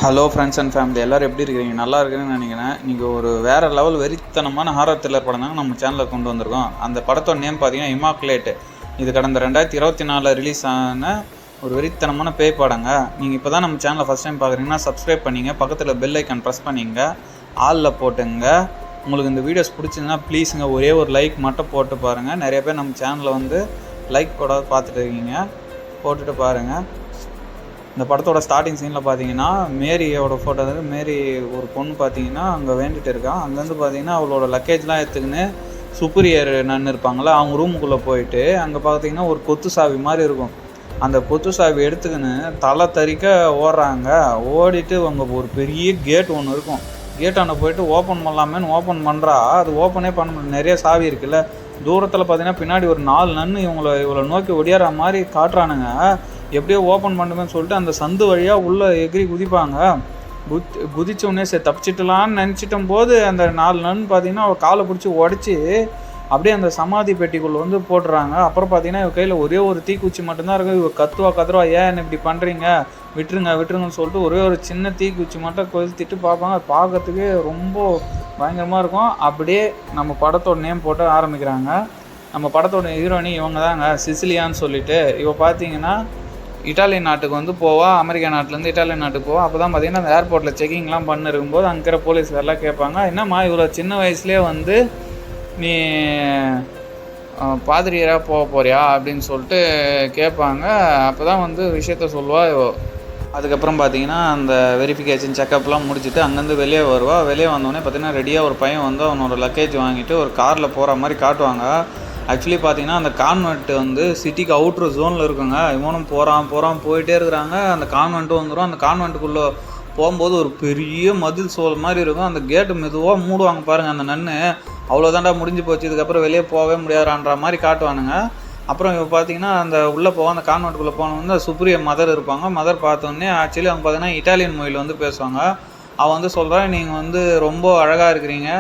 Hello friends and family எல்லோரும் எப்படி இருக்கிறீங்க? நல்லா இருக்குன்னு நினைக்கிறேன். நீங்கள் ஒரு வேறு லெவல் வெறித்தனமான ஹாரர் த்ரில்லர் படம் தாங்க நம்ம சேனலில் கொண்டு வந்திருக்கோம். அந்த படத்தோட நேம் பார்த்தீங்கன்னா இமாக்குலேட். இது கடந்த 2024 ரிலீஸ் ஆன ஒரு வெறித்தனமான பேய் படங்க. நீங்கள் இப்போ தான் நம்ம சேனலை ஃபஸ்ட் டைம் பார்க்குறீங்கன்னா சப்ஸ்கிரைப் பண்ணிங்க, பக்கத்தில் பெல் ஐக்கான் ப்ரெஸ் பண்ணிங்க, ஆலில் போட்டுங்க. உங்களுக்கு இந்த வீடியோஸ் பிடிச்சிருந்தா ப்ளீஸுங்க ஒரே ஒரு லைக் மட்டும் போட்டு பாருங்கள். நிறைய பேர் நம்ம சேனலில் லைக் போடாத பார்த்துட்டு இருக்கீங்க, போட்டுட்டு பாருங்கள். இந்த படத்தோட ஸ்டார்டிங் சீனில் பார்த்தீங்கன்னா மேரியோட ஃபோட்டோ மேரி ஒரு பொண்ணு பார்த்தீங்கன்னா அங்கே வேண்டிகிட்டு இருக்கான். அங்கேருந்து பார்த்தீங்கன்னா அவளோட லக்கேஜ்லாம் எடுத்துக்கின்னு சுப்பீரியர் நன்னு இருப்பாங்களா, அவங்க ரூமுக்குள்ளே போயிட்டு அங்கே பார்த்தீங்கன்னா ஒரு கொத்து சாவி மாதிரி இருக்கும். அந்த கொத்து சாவி எடுத்துக்கின்னு தலை தறிக்க ஓடுறாங்க. ஓடிட்டு அவங்க ஒரு பெரிய கேட் ஒன்று இருக்கும். கேட்டாண்ட போயிட்டு ஓப்பன் பண்ணலாமேன்னு ஓப்பன் பண்ணுறா. அது ஓப்பனே பண்ண முடியல, நிறைய சாவி இருக்குல்ல. தூரத்தில் பார்த்தீங்கன்னா பின்னாடி ஒரு 4 நன்னு இவளை நோக்கி ஒடியார மாதிரி காட்டுறானுங்க. எப்படியோ ஓப்பன் பண்ணுமேன்னு சொல்லிட்டு அந்த சந்து வழியாக உள்ளே எகிரி குதிப்பாங்க. குதிச்சோடனே சரி தப்பிச்சிட்டலான்னு நினச்சிட்டும் போது அந்த 4 நன்னு பார்த்தீங்கன்னா அவள் காலை பிடிச்சி உடச்சி அப்படியே அந்த சமாதி பெட்டிக்குள்ளே போட்டுறாங்க. அப்புறம் பார்த்தீங்கன்னா இவ கையில் ஒரே ஒரு தீக்குச்சி மட்டும்தான் இருக்கும். இவ கத்துவா ஏன் என்ன இப்படி பண்ணுறீங்க, விட்டுருங்கன்னு சொல்லிட்டு ஒரே ஒரு சின்ன தீக்குச்சி மட்டும் கொளுத்திட்டு பார்ப்பாங்க. அது பார்க்கறதுக்கே ரொம்ப பயங்கரமாக இருக்கும். அப்படியே நம்ம படத்தோட நேம் போட்டு ஆரம்பிக்கிறாங்க. நம்ம படத்தோட ஹீரோயினி இவங்க தாங்க, சிசிலியான்னு சொல்லிட்டு. இவ பார்த்தீங்கன்னா இட்டாலியன் நாட்டுக்கு போவா. அமெரிக்கா நாட்டிலேருந்து இட்டாலியன் நாட்டுக்கு போவா. அப்போ தான் பார்த்தீங்கன்னா அந்த ஏர்போர்ட்டில் செக்கிங்லாம் பண்ணிருக்கும்போது அங்கே இருக்கிற போலீஸ்காரெலாம் கேட்பாங்க, என்னம்மா இவ்வளோ சின்ன வயசுலேயே நீ பாதிரியராக போறியா அப்படின்னு சொல்லிட்டு கேட்பாங்க. அப்போ தான் விஷயத்த சொல்லுவாள். அதுக்கப்புறம் பார்த்தீங்கன்னா அந்த வெரிஃபிகேஷன் செக்கப்லாம் முடிச்சுட்டு அங்கேருந்து வெளியே வருவாள். வெளியே வந்தோடனே பார்த்தீங்கன்னா ரெடியாக ஒரு பையன் அவனோட லக்கேஜ் வாங்கிட்டு ஒரு காரில் போகிற மாதிரி காட்டுவாங்க. ஆக்சுவலி பார்த்தீங்கன்னா அந்த கான்வென்ட் சிட்டிக்கு அவுட்ரு ஜோனில் இருக்குங்க. இவனும் போகிறான் போயிட்டே இருக்கிறாங்க. அந்த கான்வென்ட்டும் வந்துடும். அந்த கான்வென்ட்டுக்குள்ளே போகும்போது ஒரு பெரிய மதில் சோல் மாதிரி இருக்கும். அந்த கேட்டு மெதுவாக மூடுவாங்க பாருங்கள். அந்த நன்னு அவ்வளோதாண்டா முடிஞ்சு போச்சு, இதுக்கப்புறம் வெளியே போகவே முடியாதுன்ற மாதிரி காட்டுவானுங்க. அப்புறம் இப்போ பார்த்தீங்கன்னா அந்த உள்ளே போவோம். அந்த கான்வென்ட்டுக்குள்ளே போனவங்க சுப்ரிய மதர் இருப்பாங்க. மதர் பார்த்தோன்னே ஆக்சுவலி அவங்க பார்த்தீங்கன்னா இட்டாலியன் மொழியில் பேசுவாங்க. அவன் சொல்கிறான், நீங்கள் ரொம்ப அழகாக இருக்கிறீங்க,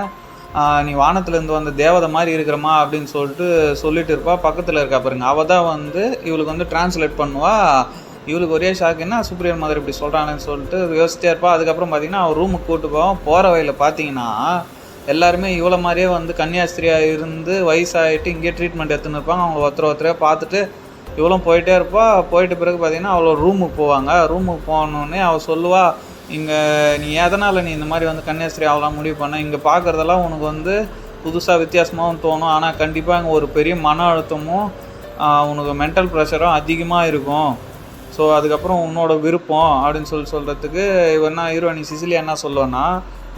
நீ வானத்துலேருந்து வந்த தேவதை மாதிரி இருக்கிறமா அப்படின்னு சொல்லிட்டு இருப்பா. பக்கத்தில் இருக்கா பாருங்க, அவள் தான் இவளுக்கு டிரான்ஸ்லேட் பண்ணுவா. இவளுக்கு ஒரே ஷாக்குன்னா சுப்ரியன் மதர் இப்படி சொல்கிறாங்கன்னு சொல்லிட்டு யோசிச்சிட்டே இருப்பா. அதுக்கப்புறம் பார்த்தீங்கன்னா அவள் ரூமுக்கு கூப்பிட்டு போவோம். போகிற வழியில் பார்த்தீங்கன்னா எல்லாருமே இவ்வளோ மாதிரியே கன்னியாஸ்திரியாக இருந்து வயசாகிட்டு இங்கேயே ட்ரீட்மெண்ட் எடுத்துன்னு இருப்பாங்க. அவங்க ஒருத்தரையே பார்த்துட்டு இவ்வளோ போயிட்டே இருப்பா. போயிட்ட பிறகு பார்த்தீங்கன்னா அவளோ ரூமுக்கு போவாங்க. ரூமுக்கு போனோடனே அவள் சொல்லுவா, இங்கே நீ எதனால் நீ இந்த மாதிரி கன்னியாஸ்திரி ஆகலாம் முடிவு பண்ண, இங்கே பார்க்குறதெல்லாம் உனக்கு புதுசாக வித்தியாசமாகவும் தோணும். ஆனால் கண்டிப்பாக இங்கே ஒரு பெரிய மன அழுத்தமும் உனக்கு மென்டல் ப்ரெஷரும் அதிகமாக இருக்கும். ஸோ அதுக்கப்புறம் உன்னோட விருப்பம் அப்படின்னு சொல்கிறதுக்கு ஹீரோயினி சிசிலியா என்ன சொல்லுவேன்னா,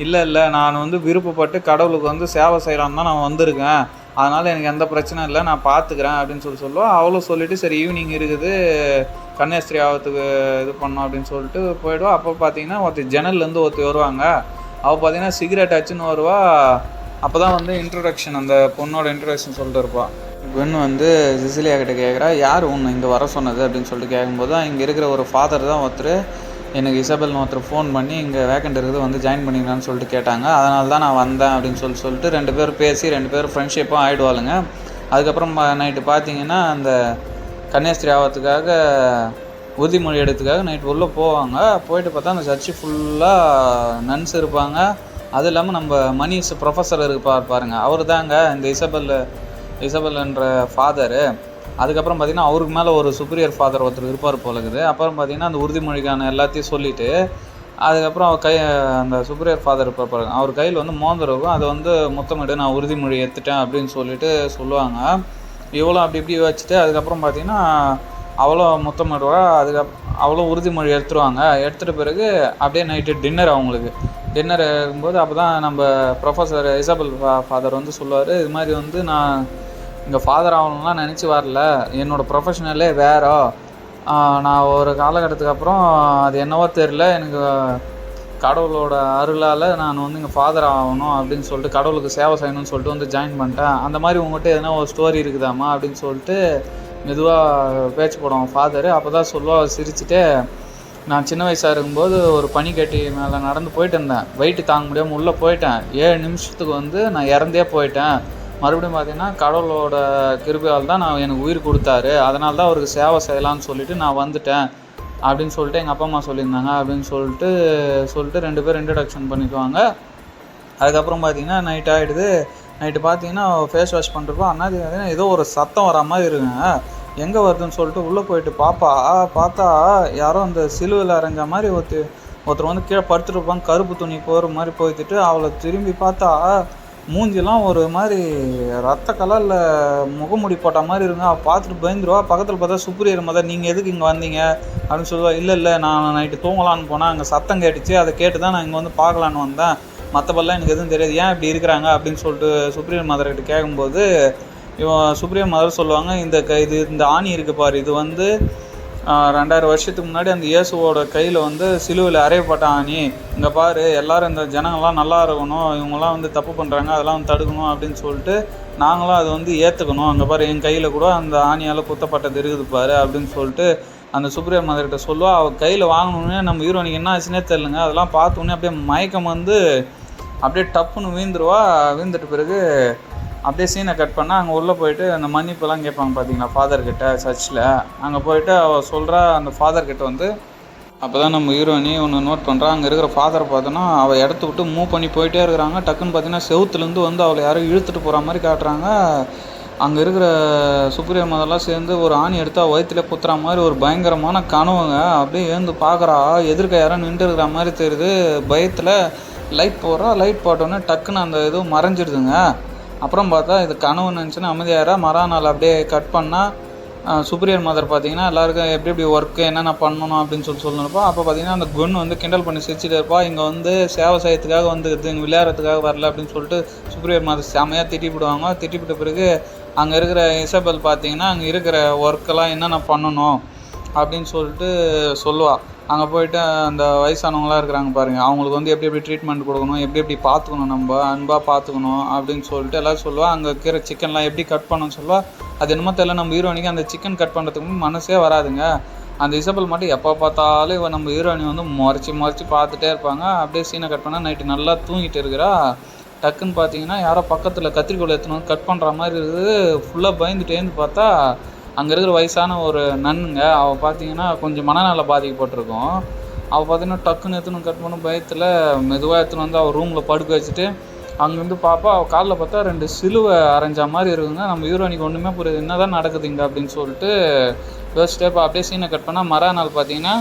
இல்லை நான் விருப்பப்பட்டு கடவுளுக்கு சேவை செய்யலான்னு தான் நான் வந்திருக்கேன், அதனால் எனக்கு எந்த பிரச்சனை இல்லை, நான் பார்த்துக்கிறேன் அப்படின்னு சொல்லுவோம். அவளும் சொல்லிவிட்டு சரி ஈவினிங் இருக்குது கன்னியாஸ்திரி ஆகிறதுக்கு இது பண்ணோம் அப்படின்னு சொல்லிட்டு போயிடுவா. அப்போ பார்த்தீங்கன்னா ஜன்னல்லேருந்து வருவாங்க. அவள் பார்த்தீங்கன்னா சிகரெட் ஆச்சுன்னு வருவா. அப்போ தான் இன்ட்ரடக்ஷன், அந்த பொண்ணோட இன்ட்ரடக்ஷன் சொல்லிட்டு இருப்பாள். பெண் சிசிலியா கிட்ட கேட்குறா, யார் ஒன்று இங்கே வர சொன்னது அப்படின்னு சொல்லிட்டு கேட்கும்போது தான் இங்கே இருக்கிற ஒரு ஃபாதர் தான் எனக்கு இசபெல்னு ஃபோன் பண்ணி இங்கே வேக்கண்ட் இருக்குது ஜாயின் பண்ணிக்கலான்னு சொல்லிட்டு கேட்டாங்க, அதனால தான் நான் வந்தேன் அப்படின்னு சொல்லிட்டு 2 பேர் பேசி 2 பேர் ஃப்ரெண்ட்ஷிப்பாக ஆகிடுவாளுங்க. அதுக்கப்புறம் நைட்டு பார்த்தீங்கன்னா அந்த கன்னியாஸ்திரி ஆகிறதுக்காக உறுதிமொழி எடுத்துக்காக நைட்டு உள்ளே போவாங்க. போயிட்டு பார்த்தா அந்த சர்ச்சு ஃபுல்லாக நன்ஸ் இருப்பாங்க. அது இல்லாமல் நம்ம மணிஸ் ப்ரொஃபஸர் பாருங்க, அவர் தாங்க இந்த இசபெல்ன்ற ஃபாதரு. அதுக்கப்புறம் பார்த்திங்கன்னா அவருக்கு மேலே ஒரு சுப்பீரியர் ஃபாதர் ஒருத்தர் இருப்பார் போலக்குது. அப்புறம் பார்த்திங்கன்னா அந்த உறுதிமொழிக்கான எல்லாத்தையும் சொல்லிவிட்டு அதுக்கப்புறம் அந்த சுப்பீரியர் ஃபாதர் இருப்பார் பாருங்க, அவர் கையில் மோதிரம் இருக்கும். அதை முத்தமிட்டு நான் உறுதிமொழி எடுத்துட்டேன் அப்படின்னு சொல்லுவாங்க. இவ்வளோ அப்படி இப்படி வச்சுட்டு அதுக்கப்புறம் பார்த்திங்கன்னா அவளும் முத்தமிடுவா. அவளும் உறுதிமொழி எடுத்துகிட்ட பிறகு அப்படியே நைட்டு டின்னர் அவங்களுக்கு. டின்னர் இருக்கும்போது அப்போ தான் நம்ம ப்ரொஃபஸர் இசபெல் ஃபாதர் சொல்லுவார், இது மாதிரி நான் இங்கே ஃபாதர் ஆகணும்லாம் நினச்சி வரல, என்னோடய ப்ரொஃபஷனலே வேறோ, நான் ஒரு காலகட்டத்துக்கு அப்புறம் அது என்னவோ தெரில, எனக்கு கடவுளோட அருளால் நான் இங்கே ஃபாதர் ஆகணும் அப்படின்னு சொல்லிட்டு கடவுளுக்கு சேவை செய்யணும்னு சொல்லிட்டு ஜாயின் பண்ணிட்டேன். அந்த மாதிரி உங்கள்கிட்ட எதனா ஒரு ஸ்டோரி இருக்குதாம்மா அப்படின்னு சொல்லிட்டு மெதுவாக பேச்சு போடுவோம் ஃபாதரு. அப்போ தான் சொல்லுவாள் சிரிச்சுட்டு, நான் சின்ன வயசாக இருக்கும்போது ஒரு பனிக்கட்டி மேலே நடந்து போயிட்டு இருந்தேன், வெயிட்டு தாங்க முடியாமல் உள்ளே போயிட்டேன், 7 நிமிஷத்துக்கு நான் இறந்தே போயிட்டேன். மறுபடியும் பார்த்தீங்கன்னா கடவுளோட கிருபையால் தான் எனக்கு உயிர் கொடுத்தாரு, அதனால தான் அவருக்கு சேவை செய்யலான்னு சொல்லிவிட்டு நான் வந்துட்டேன். அப்படின்னு சொல்லிட்டு எங்கள் அப்பா அம்மா சொல்லியிருந்தாங்க அப்படின்னு சொல்லிட்டு 2 பேரும் இன்ட்ரடக்ஷன் பண்ணிக்குவாங்க. அதுக்கப்புறம் பார்த்தீங்கன்னா நைட் ஆகிடுது. நைட்டு பார்த்தீங்கன்னா ஃபேஸ் வாஷ் பண்ணுறப்போ அண்ணாச்சி பார்த்தீங்கன்னா ஏதோ ஒரு சத்தம் வர மாதிரி இருக்குங்க. எங்கே வருதுன்னு சொல்லிட்டு உள்ளே போயிட்டு பார்த்தா யாரோ அந்த சிலுவையில் அரைஞ்ச மாதிரி ஒருத்தர் வந்து கீழே படுத்துருப்பாங்க, கருப்பு துணி போகிற மாதிரி போய்த்துட்டு அவளை திரும்பி பார்த்தா மூஞ்சிலாம் ஒரு மாதிரி ரத்த கலரில் முகமுடி போட்ட மாதிரி இருங்க. அவள் பார்த்துட்டு பயந்துருவா. பக்கத்தில் பார்த்தா சுப்ரியர் மதர், நீங்கள் எதுக்கு இங்கே வந்தீங்க அப்படின்னு சொல்லுவா. இல்லை நான் நைட்டு தூங்கலான்னு போனேன், அங்கே சத்தம் கேட்டுச்சு, அதை கேட்டு தான் நான் இங்கே வந்து பார்க்கலான்னு வந்தேன், மற்றபடிலாம் எனக்கு எதுவும் தெரியாது, ஏன் இப்படி இருக்கிறாங்க அப்படின்னு சொல்லிட்டு சுப்ரியர் மதர்கிட்ட கேட்கும்போது இவன் சுப்ரியர் மதர் சொல்லுவாங்க, இந்த ஆணி இருக்குது பாரு, இது வந்து 2000 வருஷத்துக்கு முன்னாடி அந்த இயேசுவோட கையில் வந்து சிலுவையில் அறையப்பட்ட ஆணி. இங்கே பாரு, எல்லோரும் இந்த ஜனங்கள்லாம் நல்லா இருக்கணும், இவங்கெல்லாம் வந்து தப்பு பண்ணுறாங்க, அதெல்லாம் வந்து தடுக்கணும் அப்படின்னு சொல்லிட்டு நாங்களும் அதை வந்து ஏற்றுக்கணும். அங்கே பாரு, என் கையில் கூட அந்த ஆணியால் குத்தப்பட்டது இருக்குது பாரு அப்படின்னு சொல்லிட்டு அந்த சுப்ரியர் மதர்கிட்ட சொல்லுவா. அவள் கையில் வாங்கணுன்னே நம்ம ஹீரோனிக்கு என்ன ஆச்சுன்னே தெரிலங்க. அதெல்லாம் பார்த்தோன்னே அப்படியே மயக்கம் வந்து அப்படியே டப்புன்னு வீழ்ந்துட்டு பிறகு அப்படியே சீனை கட் பண்ணால் அங்கே உள்ளே போயிட்டு அந்த மன்னிப்பெல்லாம் கேட்பாங்க பார்த்தீங்களா ஃபாதர்கிட்ட சர்ச்சில். அங்கே போயிட்டு அவள் சொல்கிறா அந்த ஃபாதர்கிட்ட வந்து. அப்போ தான் நம்ம ஹீரோயினி ஒன்று நோட் பண்ணுறா. அங்கே இருக்கிற ஃபாதரை பார்த்தோன்னா அவள் இடத்த விட்டு மூவ் பண்ணி போயிட்டே இருக்கிறாங்க. டக்குன்னு பார்த்தீங்கன்னா செவுத்துலேருந்து வந்து அவளை யாரும் இழுத்துட்டு போகிற மாதிரி காட்டுறாங்க. அங்கே இருக்கிற சுப்ரியர் மதர்லாம் சேர்ந்து ஒரு ஆணி எடுத்து அவள் வயிற்றுல குத்துற மாதிரி ஒரு பயங்கரமான கனவுங்க. அப்படியே எழுந்து பார்க்குறா, எதிர்க்க யாரும் நின்று இருக்கிற மாதிரி தெரியுது. பயத்தில் லைட் போட்டோன்னே டக்குன்னு அந்த இதுவும் மறைஞ்சிடுதுங்க. அப்புறம் பார்த்தா இது கனவு நினச்சின்னா அமைதியாரா. மறுநாள் அப்படியே கட் பண்ணால் சுப்ரியர் மதர் பார்த்தீங்கன்னா எல்லாருக்கும் எப்படி ஒர்க்கு என்னென்ன பண்ணணும் அப்படின்னு சொல்லணுப்பா. அப்போ பார்த்தீங்கன்னா அந்த குன் வந்து கிண்டல் பண்ணி சிரிச்சுட்டு இருப்பா. இங்கே வந்து சேவை செய்யறதுக்காக வந்துடுது, இங்கே விளையாடுறதுக்காக வரல அப்படின்னு சொல்லிட்டு சுப்ரியர் மதர் செமையாக திட்டிவிடுவாங்க. திட்டிவிட்ட பிறகு அங்கே இருக்கிற இசபெல் பார்த்தீங்கன்னா அங்கே இருக்கிற ஒர்க்கெல்லாம் என்னென்ன பண்ணணும் அப்படின்னு சொல்லிட்டு சொல்லுவாள். அங்கே போய்ட்டு அந்த வயசானவங்களாம் இருக்கிறாங்க பாருங்கள், அவங்களுக்கு வந்து எப்படி ட்ரீட்மெண்ட் கொடுக்கணும், எப்படி பார்த்துக்கணும், நம்ம அன்பாக பார்த்துக்கணும் அப்படின்னு சொல்லிட்டு எல்லோரும் சொல்லுவாள். அங்கே இருக்கிற சிக்கன்லாம் எப்படி கட் பண்ணணும்னு சொல்லுவாள். அது என்னமோ தெரியல, நம்ம ஹீரோனிக்கு அந்த சிக்கன் கட் பண்ணுறதுக்கு மனசே வராதுங்க. அந்த இசபெல் மட்டும் எப்போ பார்த்தாலும் இவன் நம்ம ஹீரோயினி வந்து முறைச்சி பார்த்துட்டே இருப்பாங்க. அப்படியே சீனை கட் பண்ணால் நைட்டு நல்லா தூங்கிட்டு இருக்கிறா. டக்குன்னு பார்த்தீங்கன்னா யாரோ பக்கத்தில் கத்திரிக்கோள் எடுத்துன்னு கட் பண்ணுற மாதிரி இருக்குது. ஃபுல்லாக பயந்துட்டேன்னு பார்த்தா அங்கே இருக்கிற வயசான ஒரு நன்னுங்க. அவள் பார்த்தீங்கன்னா கொஞ்சம் மனநல பாதிக்கப்பட்டிருக்கும். அவள் பார்த்தீங்கன்னா டக்குன்னு எடுத்துன்னு கட் பண்ண பயத்தில் மெதுவாக எடுத்துன்னு வந்து அவள் ரூமில் படுக்க வச்சுட்டு அங்கேருந்து பாப்பா அவள் காலில் பார்த்தா 2 சிலுவை அரைஞ்ச மாதிரி இருக்குங்க. நம்ம ஹீரோனிக்கு ஒன்றுமே புரியுது, என்ன தான் நடக்குதுங்க அப்படின்னு சொல்லிட்டு யோசிச்சுட்டேப்பா. அப்படியே சீனை கட் பண்ணால் மறுநாள் பார்த்தீங்கன்னா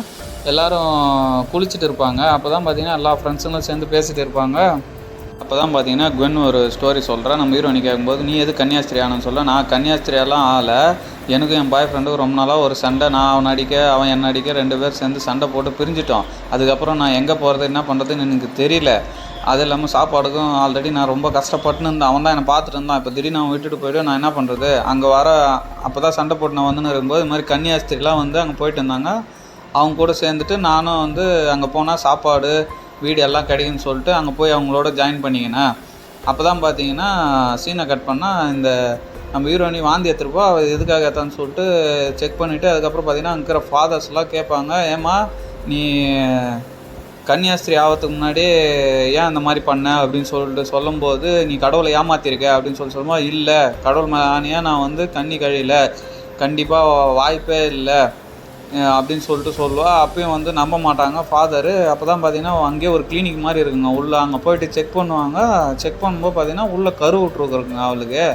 எல்லோரும் குளிச்சுட்டு இருப்பாங்க. அப்போ தான் பார்த்தீங்கன்னா எல்லா ஃப்ரெண்ட்ஸுங்களும் சேர்ந்து பேசிகிட்டு இருப்பாங்க. அப்போ தான் பார்த்தீங்கன்னா குவென் ஒரு ஸ்டோரி சொல்கிறேன். நம்ம ஹீரோயினி கேட்கும்போது, நீ எது கன்னியாஸ்திரி ஆனன்னு சொல்ல. நான் கன்னியாஸ்திரியெல்லாம் ஆகலை, எனக்கு என் பாய் ஃப்ரெண்டுக்கு ரொம்ப நாளாக ஒரு சண்டை, நான் அவன் அடிக்க அவன் என்ன அடிக்க 2 பேர் சேர்ந்து சண்டை போட்டு பிரிஞ்சிட்டோம். அதுக்கப்புறம் நான் எங்கே போகிறது என்ன பண்ணுறதுன்னு எனக்கு தெரியல. அது இல்லாமல் சாப்பாடுக்கும் ஆல்ரெடி நான் ரொம்ப கஷ்டப்பட்டுன்னு இருந்தேன். அவன் தான் என்னை பார்த்துட்டு இருந்தான். இப்போ திடீர்னு அவன் விட்டுட்டு போய்ட்டு நான் என்ன பண்ணுறது. அங்கே அப்போ தான் சண்டை போட்டு நான் வந்துன்னு இருக்கும்போது இது மாதிரி கன்னியாஸ்திரிலாம் வந்து அங்கே போயிட்டு இருந்தாங்க. அவங்க கூட சேர்ந்துட்டு நானும் வந்து அங்கே போனால் சாப்பாடு வீடு எல்லாம் கிடைக்குன்னு சொல்லிட்டு அங்கே போய் அவங்களோட ஜாயின் பண்ணிக்கினேன். அப்போ தான் பார்த்தீங்கன்னா சீனை கட் பண்ணால் இந்த நம்ம ஹீரோயினி வாந்தி எடுத்துருப்பா. அவள் எதுக்காக ஏற்றான்னு சொல்லிட்டு செக் பண்ணிவிட்டு அதுக்கப்புறம் பார்த்தீங்கன்னா அங்கே இருக்கிற ஃபாதர்ஸ்லாம் கேட்பாங்க, ஏம்மா நீ கன்னியாஸ்திரி ஆகிறதுக்கு முன்னாடியே ஏன் அந்த மாதிரி பண்ண அப்படின்னு சொல்லிட்டு சொல்லும்போது, நீ கடவுளை ஏமாற்றிருக்க அப்படின்னு சொல்லும்போது, இல்லை கடவுள் ஆணையாக நான் வந்து கன்னி கழியில, கண்டிப்பாக வாய்ப்பே இல்லை அப்படின்னு சொல்லிட்டு சொல்லுவாள். அப்பயும் வந்து நம்ப மாட்டாங்க ஃபாதரு. அப்போ தான் பார்த்தீங்கன்னா அங்கேயே ஒரு கிளினிக் மாதிரி இருக்குங்க. உள்ளே அங்கே போயிட்டு செக் பண்ணுவாங்க. செக் பண்ணும்போது பார்த்தீங்கன்னா உள்ளே கரு விட்ருக்குறக்குங்க அவளுக்கு.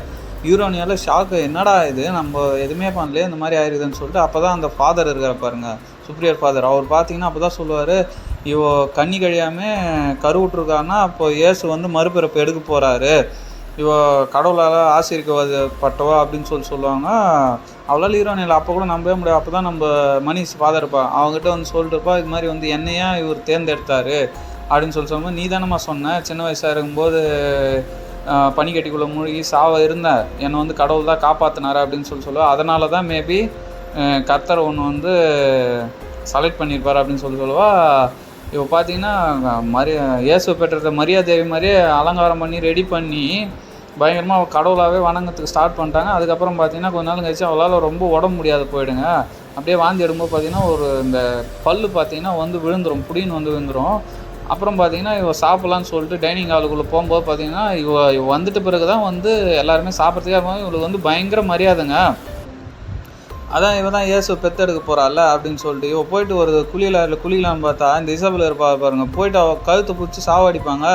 ஹீரோனியால் ஷாக்கு, என்னடா இது நம்ம எதுவுமே பண்ணலையே இந்த மாதிரி ஆயிடுதுன்னு சொல்லிட்டு அப்போ தான் அந்த ஃபாதர் இருக்கிற பாருங்க, சுப்ரியர் ஃபாதர், அவர் பார்த்தீங்கன்னா அப்போ தான் சொல்லுவார், இவ கன்னி கழியாமல் கரு விட்ருக்காருன்னா அப்போ இயேசு வந்து மறுபிறப்பு எடுக்க போகிறாரு, இவ கடவுளால் ஆசீர்வதிக்கப்பட்டவா அப்படின்னு சொல்லுவாங்க. அவளால் ஹீரோனியில் அப்போ கூட நம்பவே முடியாது. அப்போ தான் நம்ம மனிஷ் ஃபாதர் இருப்பா, அவங்ககிட்ட வந்து சொல்லிட்டுருப்பா, இது மாதிரி வந்து என்னையா இவர் தேர்ந்தெடுத்தார் அப்படின்னு சொல்லும்போது, நீ தானம்மா சொன்ன சின்ன வயசாக இருக்கும்போது பனிக்கட்டிக்குள்ளே மூழ்கி இருந்தேன், என்னை வந்து கடவுள் தான் காப்பாற்றினார் அப்படின்னு சொல்லுவாள். அதனால தான் மேபி கர்த்தர் ஒன்று வந்து செலக்ட் பண்ணியிருப்பார் அப்படின்னு சொல்லுவாள். இப்போ பார்த்தீங்கன்னா இயேசு பெற்றத மரியாதேவி மாதிரியே அலங்காரம் பண்ணி ரெடி பண்ணி பயங்கரமாக அவள் கடவுளாகவே வணங்கத்துக்கு ஸ்டார்ட் பண்ணிட்டாங்க. அதுக்கப்புறம் பார்த்தீங்கன்னா கொஞ்ச நாள் கழிச்சு அவளால் ரொம்ப உடம்பு முடியாது போயிடுங்க. அப்படியே வாந்தி எடுக்கும்போது பார்த்தீங்கன்னா ஒரு இந்த பல்லு பார்த்தீங்கன்னா வந்து விழுந்துடும், புடின்னு வந்து விழுந்துடும். அப்புறம் பார்த்தீங்கன்னா இவள் சாப்பிட்லான்னு சொல்லிட்டு டைனிங் ஹாலுக்குள்ளே போகும்போது பார்த்தீங்கன்னா இவ வந்துட்டு பிறகு தான் வந்து எல்லாருமே சாப்பிட்றதுக்காக இவளுக்கு வந்து பயங்கர மரியாதைங்க. அதான் இவ தான் இயேசு பெத்தெடுக்க போகிறாள்ல அப்படின்னு சொல்லிட்டு இவ போயிட்டு ஒரு குழியெலாம் பார்த்தா இந்த இசபெல் இருப்பா பாருங்க, போயிட்டு அவள் கழுத்தை பிடிச்சி சாவடிப்பாங்க.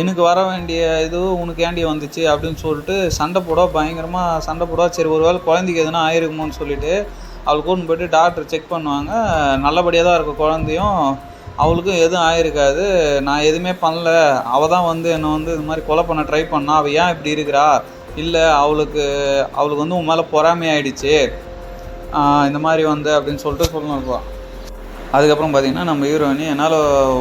எனக்கு வர வேண்டிய இது உனக்கு ஏண்டி வந்துச்சு அப்படின்னு சொல்லிட்டு சண்டை பயங்கரமாக சண்டை போடுவா. சரி ஒரு வேளை குழந்தைக்கு எதுனா ஆயிருக்குமோன்னு சொல்லிட்டு அவளுக்கு கூட்டின்னு போய்ட்டு டாக்டர் செக் பண்ணுவாங்க. நல்லபடியாக தான் இருக்கும் குழந்தையும், அவளுக்கும் எதுவும் ஆயிருக்காது. நான் எதுவுமே பண்ணல, அவள் தான் என்னை இது மாதிரி கொலை பண்ண ட்ரை பண்ணா. அவள் ஏன் இப்படி இருக்கிறா? இல்லை அவளுக்கு உன் மேலே பொறாமை ஆயிடுச்சு இந்த மாதிரி அப்படின்னு சொல்லிட்டு சொல்லணும். அதுக்கப்புறம் பார்த்திங்கன்னா நம்ம ஹீரோயினி என்னால்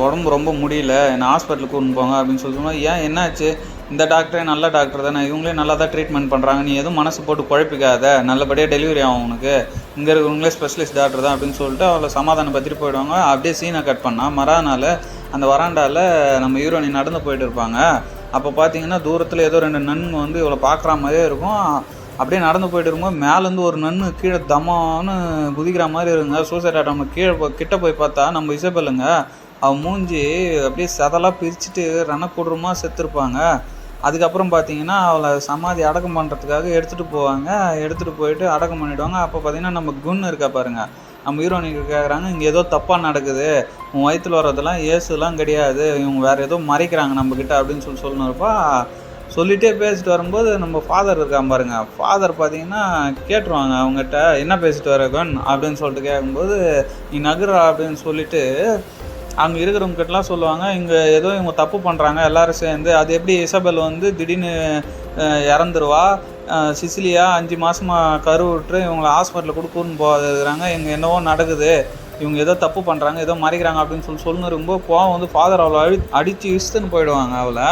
உடம்பு ரொம்ப முடியல, என்னை ஹாஸ்பிட்டலுக்கு கூட்டின்னு போங்க அப்படின்னு சொல்லுவோம். ஏன் என்னாச்சு? இந்த டாக்டரே நல்ல டாக்டர் தானே, இவங்களே நல்லா தான் ட்ரீட்மெண்ட் பண்ணுறாங்க, நீ எதுவும் மனசு போட்டு குழப்பிக்காத, நல்லபடியாக டெலிவரி ஆகும் உனக்கு, இங்கே இருக்கிறவங்களே ஸ்பெஷலிஸ்ட் டாக்டர் தான் அப்படின்னு சொல்லிட்டு அவளை சமாதானப்படுத்திட்டு போயிடுவாங்க. அப்படியே சீனை கட் பண்ணால் மறுநாள் அந்த வராண்டாவில் நம்ம ஹீரோயினி நடந்து போயிட்டு இருப்பாங்க. அப்போ பார்த்தீங்கன்னா தூரத்தில் ஏதோ 2 நன்மை இவளை பார்க்குற மாதிரியே இருக்கும். அப்படியே நடந்து போயிட்டு இருக்கும்போது மேலேருந்து ஒரு நன்னு கீழே தமான்னு குதிக்கிற மாதிரி இருங்க. சூசைட் அட்டம்ப்ட் கீழே கிட்ட போய் பார்த்தா நம்ம இசபெல்லுங்க, அவன் மூஞ்சி அப்படியே சதலாக பிரிச்சுட்டு ரணக்கூடுறமா செத்துருப்பாங்க. அதுக்கப்புறம் பார்த்தீங்கன்னா அவளை சமாதி அடக்கம் பண்ணுறதுக்காக எடுத்துகிட்டு போவாங்க. எடுத்துகிட்டு போயிட்டு அடக்கம் பண்ணிவிடுவாங்க. அப்போ பார்த்தீங்கன்னா நம்ம குன் இருக்கா பாருங்கள், நம்ம ஹீரோனிக்கு கேட்குறாங்க, இங்கே ஏதோ தப்பாக நடக்குது, உன் வயிற்றில் வர்றதெல்லாம் ஏசுலாம் கிடையாது, இவங்க வேறு ஏதோ மறைக்கிறாங்க நம்மக்கிட்ட அப்படின்னு சொல்லணும்ப்பா. சொல்லிகிட்டே பேசிட்டு வரும்போது நம்ம ஃபாதர் இருக்கான் பாருங்க, ஃபாதர் பார்த்தீங்கன்னா கேட்டுருவாங்க அவங்ககிட்ட, என்ன பேசிட்டு வரகன் அப்படின்னு சொல்லிட்டு கேட்கும்போது, நீ நகரா அப்படின்னு சொல்லிட்டு அங்கே இருக்கிறவங்ககிட்டலாம் சொல்லுவாங்க, இங்கே ஏதோ இவங்க தப்பு பண்ணுறாங்க எல்லோரும் சேர்ந்து. அது எப்படி இசபெல் திடீர்னு இறந்துருவா, சிசிலியா 5 மாதமாக கருவுற்று இவங்களை ஹாஸ்பிட்டலில் கூட கூட்டின்னு போகிறாங்க, இங்கே என்னவோ நடக்குது, இவங்க ஏதோ தப்பு பண்ணுறாங்க, ஏதோ மறைக்கிறாங்க அப்படின்னு சொல்லணும் இருக்கும்போது கோவம் ஃபாதர் அவளை அடித்து இழுத்துன்னு போயிடுவாங்க. அவளை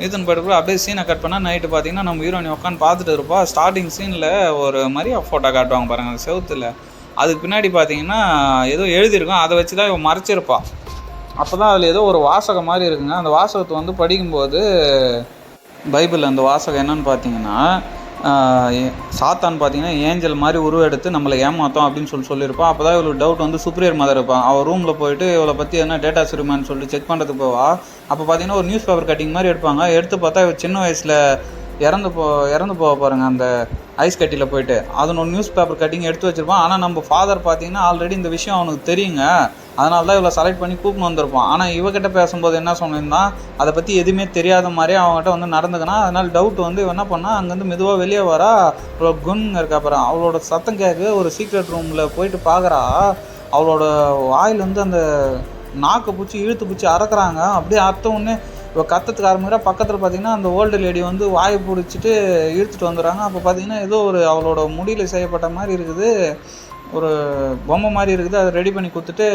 இழுத்துன்னு போய்ட்டு அப்படியே சீனை கட் பண்ணால் நைட்டு பார்த்தீங்கன்னா நம்ம ஹீரோயினி உட்காந்து பார்த்துட்டு இருப்பா. ஸ்டார்டிங் சீனில் ஒரு மரியா ஃபோட்டோ காட்டுவாங்க பாருங்கள் அந்த செவுத்தில், அதுக்கு பின்னாடி பார்த்தீங்கன்னா ஏதோ எழுதியிருக்கும், அதை வச்சு தான் இவன் மறைச்சிருப்பா. அப்போ தான் அதில் ஏதோ ஒரு வாசகம் மாதிரி இருக்குங்க. அந்த வாசகத்தை படிக்கும்போது பைபிளில் அந்த வாசகம் என்னன்னு பார்த்தீங்கன்னா, சாத்தான் பார்த்தீங்கன்னா ஏஞ்சல் மாதிரி உருவெடுத்து நம்மளை ஏமாற்றோம் அப்படின்னு சொல்லியிருப்பான். அப்போ தான் இவளுக்கு டவுட் சுப்ரியர் மதர் இருப்பான். அவள் ரூமில் போயிட்டு இவளை பற்றி என்ன டேட்டா சிறுமான்னு சொல்லிட்டு செக் பண்ணுறதுக்கு போவா. அப்போ பார்த்தீங்கன்னா ஒரு நியூஸ் பேப்பர் கட்டிங் மாதிரி எடுப்பாங்க. எடுத்து பார்த்தா இவள் சின்ன வயசில் இறந்து போக பாருங்கள் அந்த ஐஸ் கட்டியில் போயிட்டு, அதனோட நியூஸ் பேப்பர் கட்டிங் எடுத்து வச்சுருப்பான். ஆனால் நம்ம ஃபாதர் பார்த்தீங்கன்னா ஆல்ரெடி இந்த விஷயம் அவனுக்கு தெரியுங்க, அதனால தான் இவளை செலக்ட் பண்ணி கூப்பிட்டு வந்திருப்பான். ஆனால் இவகிட்ட பேசும்போது என்ன சொன்னிருந்தான், அதை பற்றி எதுவுமே தெரியாத மாதிரியே அவங்ககிட்ட நடந்துக்கனா. அதனால் டவுட் இவன் என்ன பண்ணால் அங்கேருந்து மெதுவாக வெளியே வரா. அவளோட குன் இருக்கா அப்புறம் அவளோட சத்தம் கேட்க ஒரு சீக்ரெட் ரூமில் போயிட்டு பார்க்குறா. அவளோட வாயிலேருந்து அந்த நாக்கை பிடிச்சி இழுத்து பிடிச்சி அறக்குறாங்க. அப்படியே அர்த்தம்னு இப்போ கத்தத்துக்கு ஆரம்பிக்கிறா. பக்கத்தில் பார்த்தீங்கன்னா அந்த ஓல்டு லேடி வாயை பிடிச்சிட்டு இழுத்துட்டு வந்துடுறாங்க. அப்போ பார்த்தீங்கன்னா ஏதோ ஒரு அவளோட முடியில் செய்யப்பட்ட மாதிரி இருக்குது, ஒரு பொம்மை மாதிரி இருக்குது, அதை ரெடி பண்ணி கொடுத்துட்டு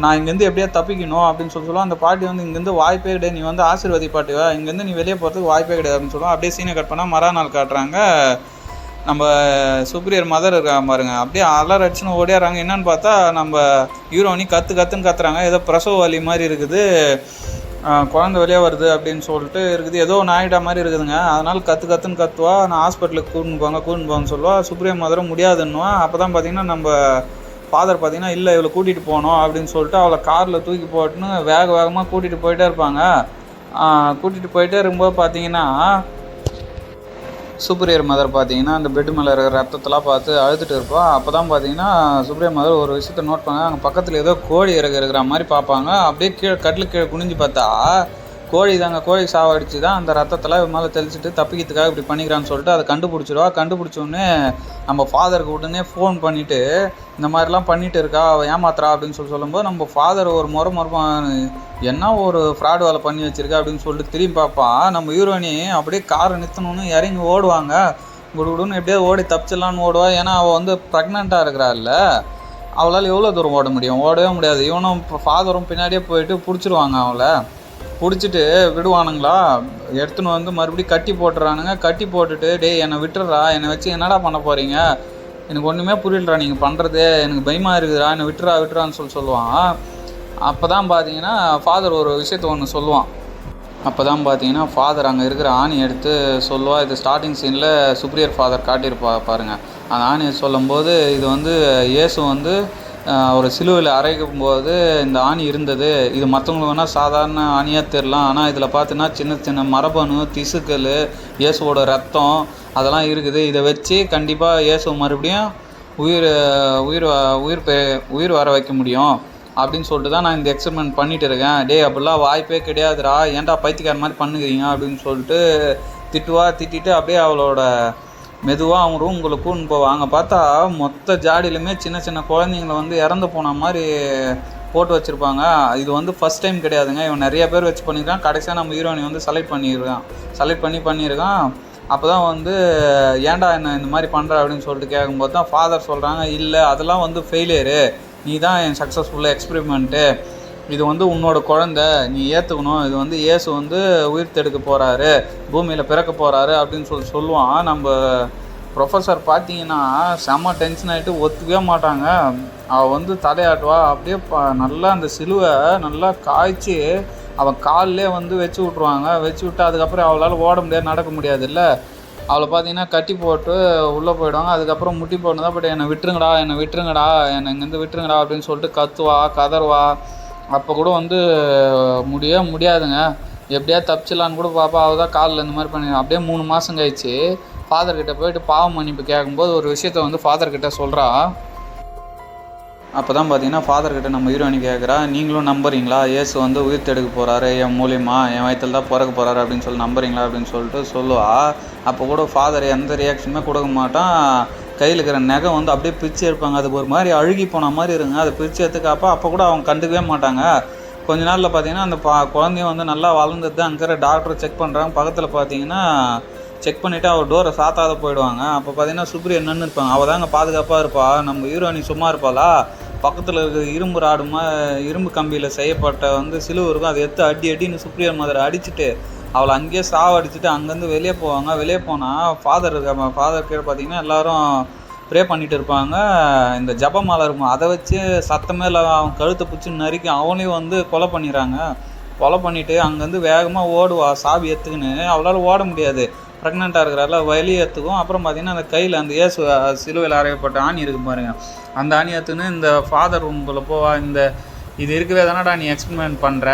நான் இங்கேருந்து எப்படியா தப்பிக்கணும் அப்படின்னு சொல்லுவோம். அந்த பாட்டி இங்கேருந்து வாய்ப்பே கிடையாது, நீ ஆசீர்வாதி பாட்டிவா, இங்கேருந்து நீ வெளியே போகிறதுக்கு வாய்ப்பே கிடையாது அப்படின்னு சொல்லுவோம். அப்படியே சீனை கட் பண்ணால் மறுநாள் காட்டுறாங்க. நம்ம சுப்ரியர் மதர் இருக்காங்க பாருங்க, அப்படியே அலர் அடிச்சுன்னு ஓடியாடுறாங்க. என்னன்னு பார்த்தா நம்ம ஹீரோயினி கத்துன்னு கத்துறாங்க. ஏதோ பிரசவ வலி மாதிரி இருக்குது, குழந்தை வெளியே வருது அப்படின்னு சொல்லிட்டு இருக்குது, ஏதோ நாயிடா மாதிரி இருக்குதுங்க. அதனால் கத்துன்னு கத்துவா. நான் ஹாஸ்பிட்டலுக்கு கூட்டின்னு போங்கன்னு சொல்லுவா. சுப்ரியர் மதரும் முடியாதுன்னுவா. அப்போ தான் பார்த்தீங்கன்னா நம்ம ஃபாதர் பார்த்தீங்கன்னா இல்லை இவளை கூட்டிகிட்டு போகணும் அப்படின்னு சொல்லிட்டு அவளை காரில் தூக்கி போட்டுன்னு வேகமாக கூட்டிகிட்டு போயிட்டே இருப்பாங்க. கூட்டிகிட்டு போயிட்டே இருக்கும்போது பார்த்தீங்கன்னா சுப்ரியர் மதர் பார்த்தீங்கன்னா அந்த பெட்டு மேலே இருக்கிற ரத்தத்தெல்லாம் பார்த்து அழுதுட்டு இருப்பா. அப்போ தான் பார்த்தீங்கன்னா சுப்ரியர் மதர் ஒரு விஷயத்தை நோட் பண்ணாங்க, அங்கே பக்கத்தில் ஏதோ கோழி இருக்கிற மாதிரி பார்ப்பாங்க. அப்படியே கீழே குனிஞ்சு பார்த்தா கோழி சாவடிச்சு தான் அந்த ரத்தத்தெல்லாம் இவன் மேலே தெளிச்சுட்டு தப்பிக்கிறதுக்காக இப்படி பண்ணிக்கிறான்னு சொல்லிட்டு அதை கண்டுபிடிச்சோடனே நம்ம ஃபாதருக்கு உடனே ஃபோன் பண்ணிவிட்டு இந்த மாதிரிலாம் பண்ணிட்டு இருக்கா அவள் ஏமாத்துறா அப்படின்னு சொல்லும்போது நம்ம ஃபாதர் ஒரு முறை என்ன ஒரு ஃப்ராட் வேலை பண்ணி வச்சிருக்கா அப்படின்னு சொல்லிட்டு திரும்பி பார்ப்பான். நம்ம ஹீரோயினி அப்படியே காரை நிறுத்தணுன்னு இறங்கி ஓடுவாங்க. குடுன்னு எப்படியாவது ஓடி தப்பிச்சிடலான்னு ஓடுவா. ஏன்னா அவள் ப்ரெக்னெண்ட்டாக இருக்கிறாள்ல, அவளால் எவ்வளோ தூரம் ஓட முடியும்? ஓடவே முடியாது. இவனும் ஃபாதரும் பின்னாடியே போயிட்டு பிடிச்சிருவாங்க. அவளை பிடிச்சிட்டு விடுவானுங்களா, எடுத்துன்னு மறுபடியும் கட்டி போட்டுறானுங்க. கட்டி போட்டுட்டு டேய் என்னை விட்டுறா, என்னை வச்சு என்னடா பண்ண போகிறீங்க, எனக்கு ஒன்றுமே புரியலடா நீங்கள் பண்ணுறது, எனக்கு பயமாக இருக்குதுடா, என்னை விட்டுறான்னு சொல்லுவான். அப்போ தான் பார்த்தீங்கன்னா ஃபாதர் ஒரு விஷயத்த ஒன்று சொல்லுவான். அப்போ தான் பார்த்தீங்கன்னா ஃபாதர் அங்கே இருக்கிற ஆணி எடுத்து சொல்லுவா. இது ஸ்டார்டிங் சீனில் சுப்ரியர் ஃபாதர் காட்டியிருப்பா பாருங்கள். அந்த ஆணியை சொல்லும்போது இது இயேசு ஒரு சிலுவையில் அரைக்கும் போது இந்த ஆணி இருந்தது, இது மற்றவங்களுக்கு வேணால் சாதாரண ஆணியாக தெரிலாம், ஆனால் இதில் பார்த்தீங்கன்னா சின்ன சின்ன மரபணு திசுக்கள் இயேசுவோட ரத்தம் அதெல்லாம் இருக்குது, இதை வச்சு கண்டிப்பாக இயேசு மறுபடியும் உயிர் உயிர் உயிர் உயிர் வர வைக்க முடியும் அப்படின்னு சொல்லிட்டு தான் நான் இந்த எக்ஸ்பெரிமெண்ட் பண்ணிகிட்டு இருக்கேன். அப்படிலாம் வாய்ப்பே கிடையாதுடா, ஏன்டா பைத்தியக்கார மாதிரி பண்ணுகிறீங்க அப்படின்னு சொல்லிட்டு திட்டிட்டு அப்படியே அவளோட மெதுவாக அவங்க ரூம்குள்ளே கூட்டின்னு போவாங்க. பார்த்தா மொத்த ஜாடியிலுமே சின்ன சின்ன குழந்தைங்களை வந்து இறந்து போன மாதிரி போட்டு வச்சுருப்பாங்க. இது ஃபஸ்ட் டைம் கிடையாதுங்க, இவன் நிறைய பேர் வச்சு பண்ணியிருக்கான். கடைசியாக நம்ம ஹீரோயினை வந்து செலக்ட் பண்ணியிருக்கான். அப்போ தான் ஏன்டா என்ன இந்த மாதிரி பண்ணுற அப்படின்னு சொல்லிட்டு கேட்கும்போது தான் ஃபாதர் சொல்கிறாங்க, இல்லை அதெல்லாம் ஃபெயிலியரு, நீ தான் என் சக்ஸஸ்ஃபுல்லாக எக்ஸ்பெரிமெண்ட்டு, இது உன்னோட குழந்தை, நீ ஏற்றுக்கணும், இது இயேசு உயிர் தெடுக்க போகிறாரு, பூமியில் பிறக்க போகிறாரு அப்படின்னு சொல்லுவான். நம்ம ப்ரொஃபஸர் பார்த்தீங்கன்னா செம்ம டென்ஷன் ஆகிட்டு ஒத்துக்கவே மாட்டாங்க. அவள் தலையாட்டுவா, அப்படியே நல்லா அந்த சிலுவை நல்லா காய்ச்சி அவன் காலிலே வச்சு விட்ருவாங்க. வச்சு விட்டு அதுக்கப்புறம் அவளால் ஓட முடியாது, நடக்க முடியாது. இல்லை அவளை பார்த்தீங்கன்னா கட்டி போட்டு உள்ளே போயிடுவாங்க. அதுக்கப்புறம் முட்டி போட்டு தான், பட் என்னை விட்டுருங்கடா என்னை இங்கேருந்து விட்டுருங்கடா அப்படின்னு சொல்லிட்டு கதறுவா. அப்போ கூட முடியாதுங்க, எப்படியா தப்பிச்சிடலான்னு கூட பாப்பா. அவள் தான் காலில் இந்த மாதிரி பண்ணி அப்படியே 3 மாதம் கழிச்சு ஃபாதர்கிட்ட போயிட்டு பாவ மன்னிப்பு கேட்கும்போது ஒரு விஷயத்த ஃபாதர்கிட்ட சொல்கிறா. அப்போ தான் பார்த்தீங்கன்னா ஃபாதர்கிட்ட நம்ம ஹீரோயினி கேட்குறா, நீங்களும் நம்புறீங்களா இயேசு உயிர் தெடுக்க போகிறாரு, என் மூலியமா என் வயிற்றில் தான் பிறக்க போகிறாரு அப்படின்னு சொல்லி நம்புறீங்களா அப்படின்னு சொல்லிட்டு சொல்லுவா. அப்போ கூட ஃபாதர் எந்த ரியாக்ஷனுமே கொடுக்க மாட்டான். கையில் இருக்கிற நகை அப்படியே பிரித்து எடுப்பாங்க. அது ஒரு மாதிரி அழுகி போன மாதிரி இருங்க, அதை பிரித்து எடுத்துக்கப்போ அப்போ கூட அவங்க கண்டுக்கவே மாட்டாங்க. கொஞ்ச நாளில் பார்த்தீங்கன்னா அந்த குழந்தையும் நல்லா வளர்ந்துட்டு அங்கே இருக்கிற டாக்டரை செக் பண்ணுறாங்க. பக்கத்தில் பார்த்தீங்கன்னா செக் பண்ணிவிட்டு அவர் டோரை சாத்தாத போயிடுவாங்க. அப்போ பார்த்தீங்கன்னா சுப்ரி என்னன்னு இருப்பாங்க, அவள் தாங்க பாதுகாப்பாக இருப்பாள். நம்ம ஹீரோயினி சும்மா இருப்பாளா, பக்கத்தில் இருக்கிற இரும்பு கம்பியில் செய்யப்பட்ட சிலுவை இருக்கும், அதை எடுத்து அடின்னு சுப்ரியன் மாதிரி அடிச்சுட்டு அவளை அங்கேயே சாவடிச்சுட்டு அங்கேருந்து வெளியே போவாங்க. வெளியே போனால் ஃபாதர் கீழே பார்த்தீங்கன்னா எல்லோரும் ப்ரே பண்ணிகிட்டு இருப்பாங்க. இந்த ஜபமாலை இருக்கும், அதை வச்சு சத்தமே இல்லை அவன் கழுத்தை பிடிச்சி நறுக்கி அவனையும் கொலை பண்ணிடுறாங்க. கொலை பண்ணிவிட்டு அங்கேருந்து வேகமாக ஓடுவா சாவி எடுத்துக்கின்னு. அவளால் ஓட முடியாது, ப்ரெக்னெண்ட்டாக இருக்கிறால, வலி ஏற்றுக்கும். அப்புறம் பார்த்திங்கன்னா அந்த கையில் அந்த இயேசு சிலுவையில் அறையப்பட்ட ஆணி இருக்குது பாருங்கள், அந்த ஆணி ஏற்றுன்னு இந்த ஃபாதர் ரூம்குள்ளே போவா. இது இருக்கவே தானடா நீ எக்ஸ்பெரிமெண்ட் பண்ணுற,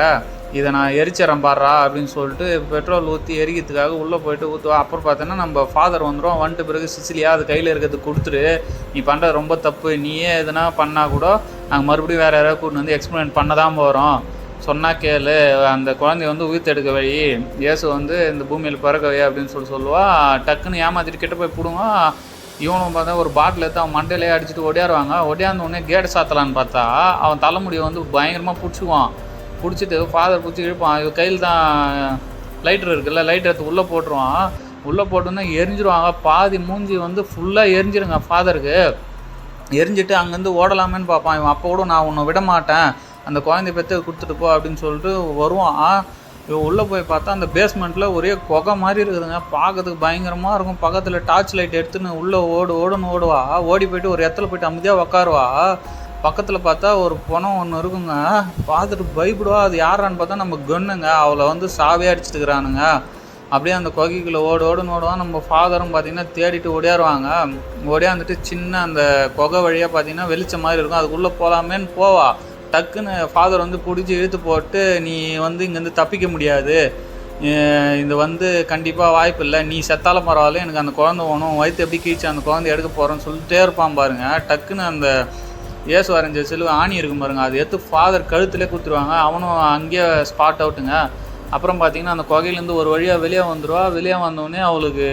இதை நான் எரிச்சிடறேன் பாடுறா அப்படின்னு சொல்லிட்டு பெட்ரோல் ஊற்றி எரிக்கிறதுக்காக உள்ளே போயிட்டு ஊற்றுவா. அப்புறம் பார்த்தோன்னா நம்ம ஃபாதர் வந்துட்டு பிறகு சிசிலியா அது கையில் இருக்கிறது கொடுத்துட்டு, நீ பண்ணுறது ரொம்ப தப்பு, நீயே எதுனா பண்ணால் கூட நாங்கள் மறுபடியும் வேறு யாராவது கூட்டு எக்ஸ்பெரிமெண்ட் பண்ண தான் போகிறோம், சொன்னால் கேளு, அந்த குழந்தைய உயிர் தெடுக்க வழி, இயேசு இந்த பூமியில் பிறக்கவே அப்படின்னு சொல்லுவா. டக்குன்னு ஏமாற்றிட்டு கிட்ட போய் பிடுவான். இவனும் பார்த்தா ஒரு பாட்டில் எடுத்து அவன் மண்டையிலே அடிச்சுட்டு ஒடியாருவாங்க. ஒடியாந்த உடனே கேடு சாத்தலான்னு பார்த்தா அவன் தலைமுடியை பயங்கரமாக பிடிச்சிக்குவான். பிடிச்சிட்டு ஃபாதர் பிடிச்சி இழுப்பான். இவன் கையில் தான் லைட்டர் இருக்குல்ல, லைட்டர் எடுத்து உள்ளே போட்டுருவான். உள்ளே போட்டோன்னா எரிஞ்சிருவாங்க. பாதி மூஞ்சி ஃபுல்லாக எரிஞ்சிருங்க ஃபாதருக்கு. எரிஞ்சிட்டு அங்கேருந்து ஓடலாமேன்னு பார்ப்பான். இவன் அப்போ கூட நான் உன்னை விட மாட்டேன், அந்த குழந்தைய பெற்று கொடுத்துட்டு போ அப்படின்னு சொல்லிட்டு வருவான். இவன் உள்ளே போய் பார்த்தா அந்த பேஸ்மெண்ட்டில் ஒரே குகை மாதிரி இருக்குதுங்க, பார்க்கறதுக்கு பயங்கரமாக இருக்கும். பக்கத்தில் டார்ச் லைட் எடுத்துன்னு உள்ளே ஓடுன்னு ஓடுவா. ஓடி போய்ட்டு ஒரு இடத்துல போய்ட்டு அமைதியாக உக்காருவா. பக்கத்தில் பார்த்தா ஒரு பணம் ஒன்று இருக்குங்க, பார்த்துட்டு பயப்படுவா. அது யாரான்னு பார்த்தா நம்ம கன்னுங்க, அவளை சாவே அடிச்சுட்டுக்கிறானுங்க. அப்படியே அந்த குகைக்குள்ளே ஓடுன்னு ஓடுவான். நம்ம ஃபாதரும் பார்த்திங்கன்னா தேடிட்டு ஓடியாருவாங்க. ஓடியாந்துட்டு சின்ன அந்த குகை வழியாக பார்த்திங்கன்னா வெளிச்சம் மாதிரி இருக்கும், அதுக்குள்ளே போகலாமேன்னு போவா. டக்குன்னு ஃபாதர் பிடிச்சி இழுத்து போட்டு, நீ இங்கேருந்து தப்பிக்க முடியாது, இது கண்டிப்பாக வாய்ப்பு இல்லை, நீ செத்தாலும் பரவாயில்ல, எனக்கு அந்த குழந்தை வேணும், வயிற்று எப்படி கீழ்ச்சி அந்த குழந்தை எடுக்க போகிறேன்னு சொல்லிட்டே இருப்பான் பாருங்கள். டக்குன்னு அந்த இயேசு வரைஞ்ச சிலுவை ஆணி இருக்கும் பாருங்கள், அது எடுத்து ஃபாதர் கழுத்துலேயே கொடுத்துருவாங்க. அவனும் அங்கேயே ஸ்பாட் அவுட்டுங்க. அப்புறம் பார்த்திங்கன்னா அந்த குகையிலேருந்து ஒரு வழியாக வெளியே வந்துடுவா. வெளியே வந்தோடனே அவளுக்கு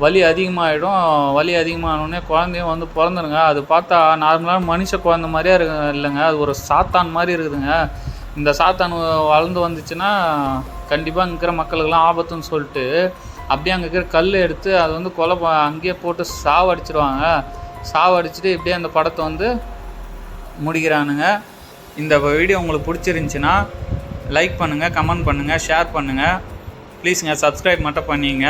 வலி அதிகமாகிடும். வலி அதிகமானோடனே குழந்தையும் பிறந்துருங்க. அது பார்த்தா நார்மலான மனுஷ குழந்தை மாதிரியே இல்லைங்க, அது ஒரு சாத்தான் மாதிரி இருக்குதுங்க. இந்த சாத்தான் வளர்ந்து வந்துச்சுன்னா கண்டிப்பாக அங்கே இருக்கிற மக்களுக்கெல்லாம் ஆபத்துன்னு சொல்லிட்டு அப்படியே அங்கே இருக்கிற கல் எடுத்து அதை கொலை அங்கேயே போட்டு சாவடிச்சிடுவாங்க. சாவடிச்சுட்டு இப்படியே அந்த படத்தை முடிக்கிறானுங்க. இந்த வீடியோ உங்களுக்கு பிடிச்சிருந்துச்சின்னா லைக் பண்ணுங்கள், கமெண்ட் பண்ணுங்கள், ஷேர் பண்ணுங்கள், ப்ளீஸுங்க சப்ஸ்கிரைப் மட்டும் பண்ணிங்க.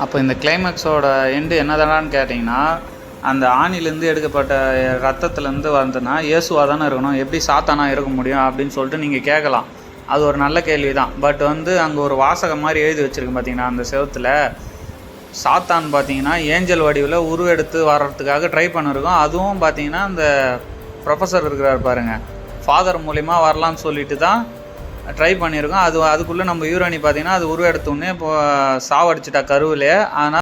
அப்போ இந்த கிளைமேக்ஸோட எண்டு என்னதானான்னு கேட்டிங்கன்னா, அந்த ஆணிலேருந்து எடுக்கப்பட்ட ரத்தத்துலேருந்து வந்துன்னா இயேசுவாக தானே இருக்கணும், எப்படி சாத்தானா இருக்க முடியும் அப்படின்னு சொல்லிட்டு நீங்கள் கேட்கலாம். அது ஒரு நல்ல கேள்வி தான். பட் அங்கே ஒரு வாசகம் மாதிரி எழுதி வச்சுருக்கு பார்த்தீங்கன்னா அந்த செவத்தில், சாத்தான் பார்த்தீங்கன்னா ஏஞ்சல் வடிவில் உருவெடுத்து வர்றதுக்காக ட்ரை பண்ணிருக்கோம். அதுவும் பார்த்தீங்கன்னா அந்த ப்ரொஃபஸர் இருக்கிறார் பாருங்கள், ஃபாதர் மூலிமா வரலான்னு சொல்லிட்டு தான் ட்ரை பண்ணியிருக்கோம். அதுக்குள்ளே நம்ம ஹீரோயினி பார்த்தீங்கன்னா அது உருவெடுத்தோடனே இப்போ சாவடிச்சிட்டா கருவிலே. ஆனால்